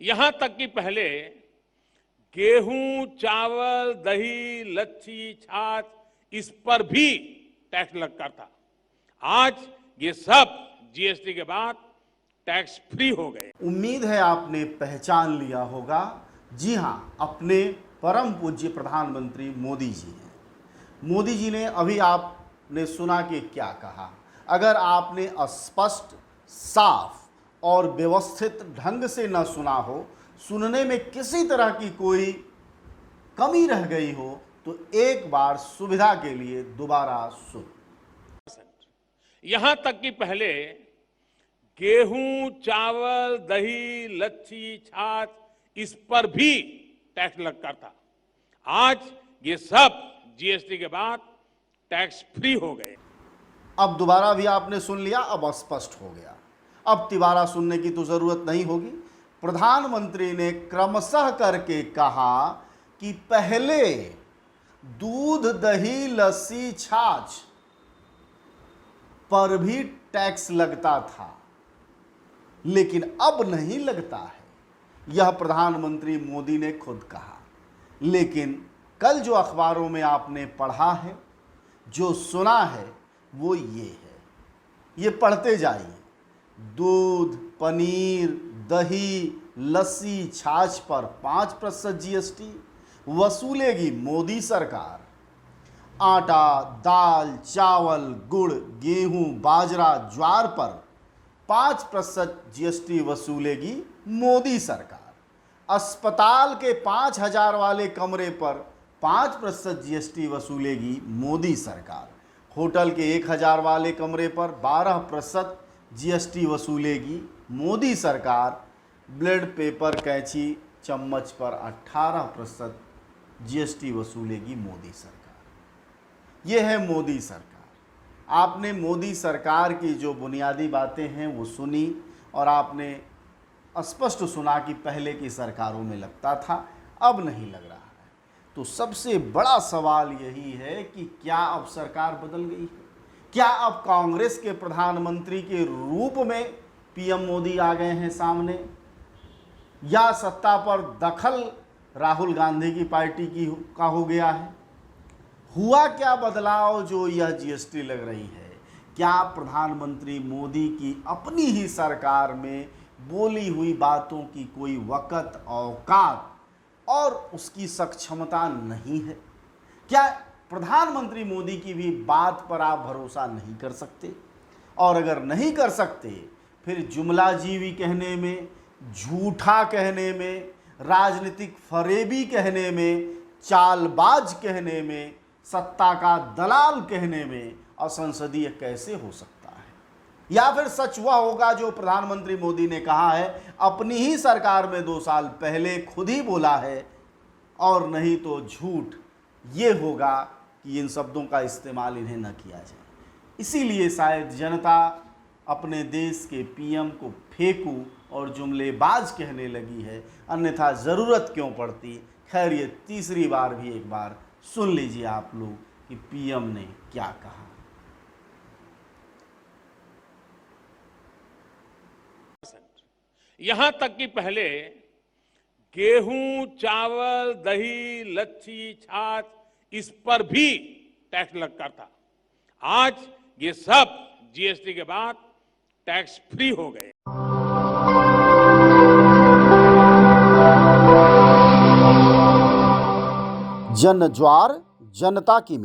यहां तक कि पहले गेहूं, चावल, दही, लच्छी, छाछ इस पर भी टैक्स लगता था। आज ये सब जीएसटी के बाद टैक्स फ्री हो गए। उम्मीद है आपने पहचान लिया होगा। जी हां, अपने परम पूज्य प्रधानमंत्री मोदी जी हैं। मोदी जी ने अभी आपने सुना कि क्या कहा। अगर आपने स्पष्ट, साफ और व्यवस्थित ढंग से न सुना हो, सुनने में किसी तरह की कोई कमी रह गई हो, तो एक बार सुविधा के लिए दोबारा सुन। यहां तक कि पहले गेहूं, चावल, दही, लच्छी, छाछ इस पर भी टैक्स लगता था। आज ये सब जीएसटी के बाद टैक्स फ्री हो गए। अब दोबारा भी आपने सुन लिया, अब स्पष्ट हो गया। अब तिबारा सुनने की तो जरूरत नहीं होगी। प्रधानमंत्री ने क्रमशः करके कहा कि पहले दूध, दही, लस्सी, छाछ पर भी टैक्स लगता था, लेकिन अब नहीं लगता है। यह प्रधानमंत्री मोदी ने खुद कहा। लेकिन कल जो अखबारों में आपने पढ़ा है, जो सुना है, वो ये है। ये पढ़ते जाइए। दूध, पनीर, दही, लस्सी, छाछ पर 5% जीएसटी वसूलेगी मोदी सरकार। आटा, दाल, चावल, गुड़, गेहूं, बाजरा, ज्वार पर 5% जीएसटी वसूलेगी मोदी सरकार। अस्पताल के 5,000 वाले कमरे पर 5% जीएसटी वसूलेगी मोदी सरकार। होटल के 1,000 वाले कमरे पर 12% जीएसटी वसूलेगी मोदी सरकार। ब्लेड, पेपर, कैंची, चम्मच पर 18% जीएसटी वसूलेगी मोदी सरकार। यह है मोदी सरकार। आपने मोदी सरकार की जो बुनियादी बातें हैं वो सुनी, और आपने स्पष्ट सुना कि पहले की सरकारों में लगता था, अब नहीं लग रहा है। तो सबसे बड़ा सवाल यही है कि क्या अब सरकार बदल गई है? क्या अब कांग्रेस के प्रधानमंत्री के रूप में पीएम मोदी आ गए हैं सामने, या सत्ता पर दखल राहुल गांधी की पार्टी का हो गया है? हुआ क्या बदलाव जो यह जीएसटी लग रही है? क्या प्रधानमंत्री मोदी की अपनी ही सरकार में बोली हुई बातों की कोई वक़्त, औकात और उसकी सक्षमता नहीं है? क्या प्रधानमंत्री मोदी की भी बात पर आप भरोसा नहीं कर सकते? और अगर नहीं कर सकते, फिर जुमलाजीवी कहने में, झूठा कहने में, राजनीतिक फरेबी कहने में, चालबाज कहने में, सत्ता का दलाल कहने में असंसदीय कैसे हो सकता है? या फिर सच वह होगा जो प्रधानमंत्री मोदी ने कहा है, अपनी ही सरकार में 2 साल पहले खुद ही बोला है, और नहीं तो झूठ ये होगा कि इन शब्दों का इस्तेमाल इन्हें न किया जाए। इसीलिए शायद जनता अपने देश के पीएम को फेंकू और जुमलेबाज कहने लगी है, अन्यथा ज़रूरत क्यों पड़ती। खैर, ये तीसरी बार भी एक बार सुन लीजिए आप लोग कि पीएम ने क्या कहा। यहां तक कि पहले गेहूं, चावल, दही, लच्छी, छाछ इस पर भी टैक्स लगता था। आज ये सब जीएसटी के बाद टैक्स फ्री हो गए। जन ज्वार जनता की